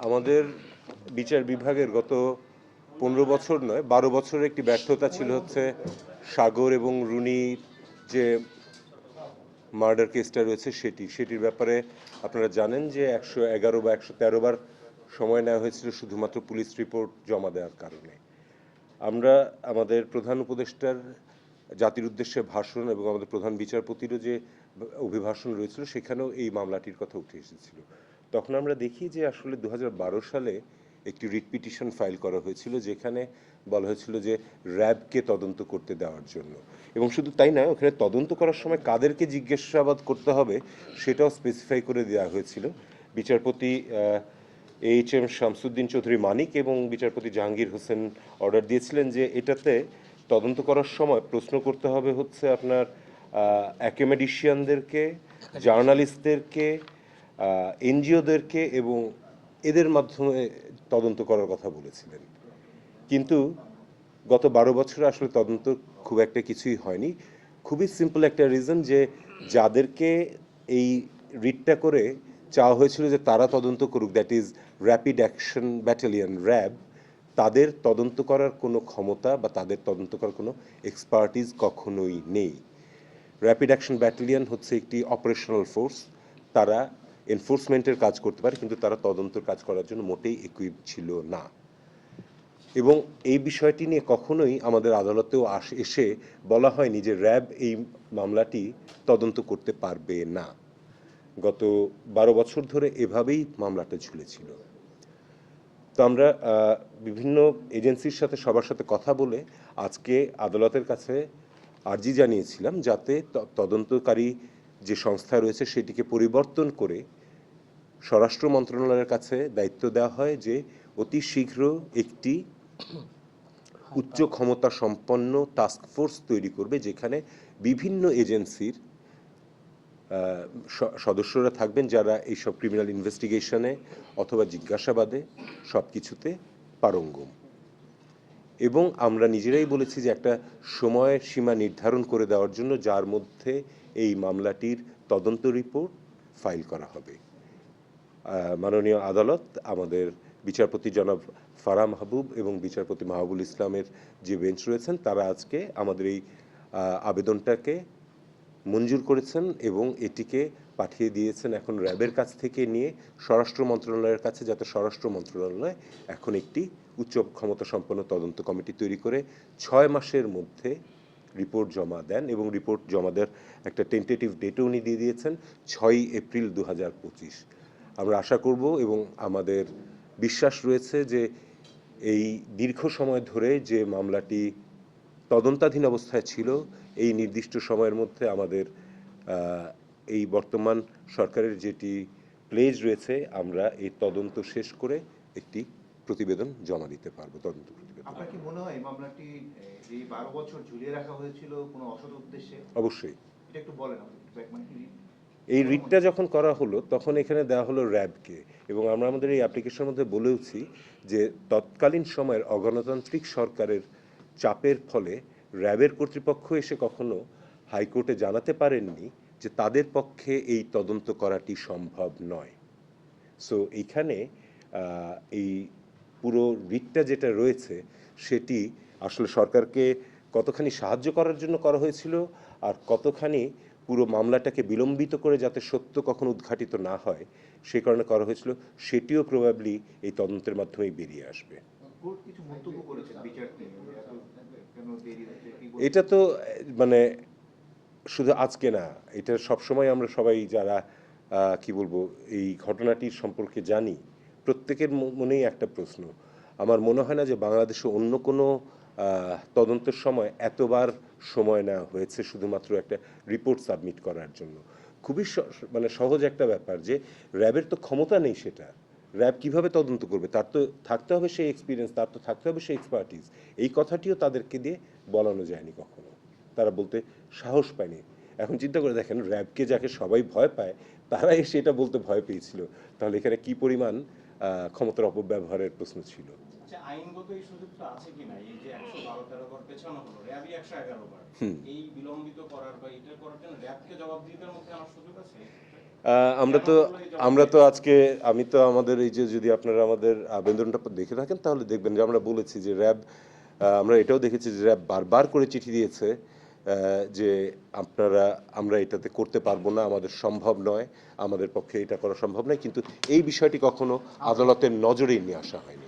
আমাদের বিচার বিভাগের গত 15 বছর নয় 12 বছরের একটি ব্যর্থতা ছিল হচ্ছে সাগর এবং রুনির যে মার্ডার কেসটা রয়েছে সেটির ব্যাপারে আপনারা জানেন যে 111 বা 113 বার সময় নেওয়া হয়েছিল শুধুমাত্র পুলিশ রিপোর্ট জমা দেওয়ার কারণে। আমরা আমাদের প্রধান উপদেষ্টার জাতির উদ্দেশ্যে ভাষণ এবং আমাদের প্রধান বিচারপতিরও যে অভিভাষণ রয়েছিল সেখানেও এই মামলাটির কথা উঠে এসেছিল। তখন আমরা দেখি যে আসলে 2012 সালে একটি রিট পিটিশন ফাইল করা হয়েছিল যেখানে বলা হয়েছিল যে র্যাবকে তদন্ত করতে দেওয়ার জন্য, এবং শুধু তাই নয়, ওখানে তদন্ত করার সময় কাদেরকে জিজ্ঞাসাবাদ করতে হবে সেটাও স্পেসিফাই করে দেওয়া হয়েছিল। বিচারপতি এইচ.এম. শামসুদ্দিন চৌধুরী মানিক এবং বিচারপতি জাহাঙ্গীর হোসেন অর্ডার দিয়েছিলেন যে এটাতে তদন্ত করার সময় প্রশ্ন করতে হবে হচ্ছে আপনার অ্যাকাডেমিশিয়ানদেরকে, জার্নালিস্টদেরকে, এনজিওদেরকে, এবং এদের মাধ্যমে তদন্ত করার কথা বলেছিলেন। কিন্তু গত 12 বছরে আসলে তদন্ত খুব একটা কিছুই হয়নি। খুবই সিম্পল একটা রিজন যে যাদেরকে এই রিটটা করে চাওয়া হয়েছিল যে তারা তদন্ত করুক, that is rapid action battalion RAB, তাদের তদন্ত করার কোনো ক্ষমতা বা তাদের তদন্ত করার কোনো এক্সপার্টিস কখনোই নেই। র্যাপিড অ্যাকশন ব্যাটালিয়ন হচ্ছে একটি অপারেশনাল ফোর্স, তারা এনফোর্সমেন্টের কাজ করতে পারে কিন্তু তারা তদন্তের কাজ করার জন্য মোটেই ইকুইপড ছিল না। এবং এই বিষয়টি নিয়ে কখনোই আমাদের আদালতেও এসে বলা হয়নি যে র্যাব এই মামলাটি তদন্ত করতে পারবে না। গত 12 বছর ধরে এভাবেই মামলাটা ঝুলেছিল। তো আমরা বিভিন্ন এজেন্সির সাথে সবার সাথে কথা বলে আজকে আদালতের কাছে আর্জি জানিয়েছিলাম যাতে তদন্তকারী যে সংস্থা রয়েছে সেটিকে পরিবর্তন করে স্বরাষ্ট্র মন্ত্রণালয়ের কাছে দায়িত্ব দেওয়া হয় যে অতি শীঘ্র একটি উচ্চ ক্ষমতা সম্পন্ন টাস্ক ফোর্স তৈরি করবে যেখানে বিভিন্ন এজেন্সির সদস্যরা থাকবেন যারা এইসব ক্রিমিনাল ইনভেস্টিগেশনে অথবা জিজ্ঞাসাবাদে সব কিছুতে পারঙ্গম। এবং আমরা নিজেরাই বলেছি যে একটা সময়ের সীমা নির্ধারণ করে দেওয়ার জন্য যার মধ্যে এই মামলাটির তদন্ত রিপোর্ট ফাইল করা হবে। মাননীয় আদালত আমাদের বিচারপতি জনাব ফারাহ মাহবুব এবং বিচারপতি মাহবুল ইসলামের যে বেঞ্চ রয়েছেন তারা আজকে আমাদের এই আবেদনটাকে মঞ্জুর করেছেন এবং এটিকে পাঠিয়ে দিয়েছেন এখন র্যাবের কাছ থেকে নিয়ে স্বরাষ্ট্র মন্ত্রণালয়ের কাছে, যাতে স্বরাষ্ট্র মন্ত্রণালয় এখন একটি উচ্চ ক্ষমতা সম্পন্ন তদন্ত কমিটি তৈরি করে 6 মাসের মধ্যে রিপোর্ট জমা দেন, এবং রিপোর্ট জমা দেওয়ার একটা টেন্টেটিভ ডেটও উনি দিয়ে দিয়েছেন 6 এপ্রিল 2025। আমরা আশা করব এবং আমাদের বিশ্বাস রয়েছে যে এই দীর্ঘ সময় ধরে যে মামলাটি তদন্তাধীন অবস্থায় ছিল এই নির্দিষ্ট সময়ের মধ্যে আমাদের এই বর্তমান সরকারের যেটি প্লেজ রয়েছে আমরা এই তদন্ত শেষ করে একটি প্রতিবেদন জমা দিতে পারবো, তদন্ত প্রতিবেদন। আপনার কি মনে হয় এই মামলাটি এই 12 বছর ঝুলিয়ে রাখা হয়েছিল কোনো অসৎ উদ্দেশ্যে? অবশ্যই। এটা একটু বলেন মানে এই রিটটা যখন করা হলো তখন এখানে দেওয়া হলো র্যাবকে, এবং আমরা আমাদের এই অ্যাপ্লিকেশনের মধ্যে বলেওছি যে তৎকালীন সময়ের অগণতান্ত্রিক সরকারের চাপের ফলে র্যাবের কর্তৃপক্ষ এসে কখনো হাইকোর্টে জানাতে পারেননি যে তাদের পক্ষে এই তদন্ত করাটি সম্ভব নয়। সো এইখানে এই পুরো রিটটা যেটা রয়েছে সেটি আসলে সরকারকে কতখানি সাহায্য করার জন্য করা হয়েছিল আর কতখানি পুরো মামলাটাকে বিলম্বিত করে যাতে সত্য কখনো উদ্ঘাটিত না হয় সে কারণে করা হয়েছিল, সেটিও প্রবাবলি এই তদন্তের মাধ্যমেই বেরিয়ে আসবে। এটা তো মানে শুধু আজকে না, এটা সবসময় আমরা সবাই যারা কি বলবো এই ঘটনাটির সম্পর্কে জানি প্রত্যেকের মনেই একটা প্রশ্ন। আমার মনে হয় না যে বাংলাদেশে অন্য কোনো তদন্তের সময় এতবার সময় নেওয়া হয়েছে শুধুমাত্র একটা রিপোর্ট সাবমিট করার জন্য। খুবই মানে সহজ একটা ব্যাপার যে র্যাবের তো ক্ষমতা নেই, সেটা র্যাব কিভাবে তদন্ত করবে, তার তো থাকতে হবে সেই এক্সপিরিয়েন্স, তার তো থাকতে হবে সেই এক্সপার্টিস। এই কথাটিও তাদেরকে দিয়ে বলানো যায়নি কখনো, তারা বলতে সাহস পায়নি। এখন চিন্তা করে দেখেন র্যাবকে যাকে সবাই ভয় পায় তারাই সেটা বলতে ভয় পেয়েছিল, তাহলে এখানে কি পরিমাণ ক্ষমতার অপব্যবহারের প্রশ্ন ছিল। আইনগত এই সুযোগটা আছে কিনা, এই যে 112-13 বার পেছানো হলো, র্যাবই 111 বার এই বিলম্বিত করার বা এটা করার জন্য র্যাবকে জবাবদিহিতার মধ্যে আনার সুযোগ আছে? আমরা তো আজকে আমি তো আমাদের এই যে যদি আপনারা আমাদের আবেদনটা দেখে থাকেন তাহলে দেখবেন যে আমরা বলেছি যে র্যাব আমরা এটাও দেখেছি যে র্যাব বারবার করে চিঠি দিয়েছে যে আমরা এটাতে করতে পারবো না, আমাদের সম্ভব নয়, আমাদের পক্ষে এটা করা সম্ভব নয়, কিন্তু এই বিষয়টি কখনো আদালতের নজরেই নিয়ে আসা হয়নি।